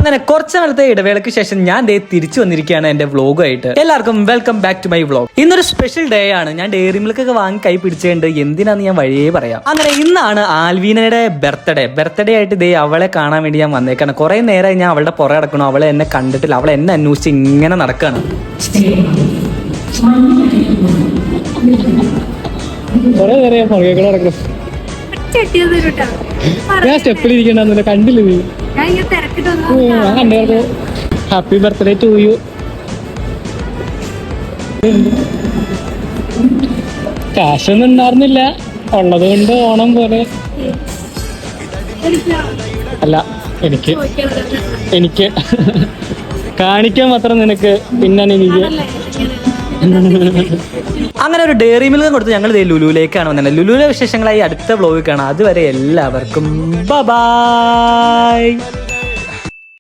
അങ്ങനെ കുറച്ച് നാളത്തെ ഇടവേളയ്ക്ക് ശേഷം ഞാൻ തിരിച്ചു വന്നിരിക്കുകയാണ് എന്റെ വ്ലോഗുമായിട്ട്. എല്ലാവർക്കും welcome back to my vlog. ഇന്നൊരു സ്പെഷ്യൽ ഡേ ആണ്. ഞാൻ ഡയറി മിൽക്ക് ഒക്കെ വാങ്ങി കൈ പിടിച്ചുകൊണ്ട് എന്തിനാന്ന് ഞാൻ വഴിയേ പറയാം. അങ്ങനെ ഇന്നാണ് ആൽവീനയുടെ ബർത്ത്ഡേ ആയിട്ട് അവളെ കാണാൻ വേണ്ടി ഞാൻ വന്നേക്കാണ്. കുറെ നേരമായി ഞാൻ അവളുടെ പുറകെ നടക്കണം. അവളെ എന്നെ കണ്ടിട്ടില്ല. അവളെ എന്നെ അന്വേഷിച്ച് ഇങ്ങനെ നടക്കാണ്. ഞാൻ സ്റ്റെപ്പിലിരിക്കണ്ട കണ്ടില്ല നീ. Happy birthday to you. കാശൊന്നും ഉണ്ടായിരുന്നില്ല, ഉള്ളത് കൊണ്ട് ഓണം പോലെ. അല്ല, എനിക്ക് കാണിക്കാൻ മാത്രം നിനക്ക്, പിന്നെ എനിക്ക്. അങ്ങനെ ഒരു ഡയറി മിൽക്ക് കൊടുത്ത് ഞങ്ങൾ ലുലുവിലേക്കാണ് വന്നത്. ലുലുവിലെ വിശേഷങ്ങളായി അടുത്ത വ്ലോഗിൽ കാണാം. അതുവരെ എല്ലാവർക്കും ബൈ.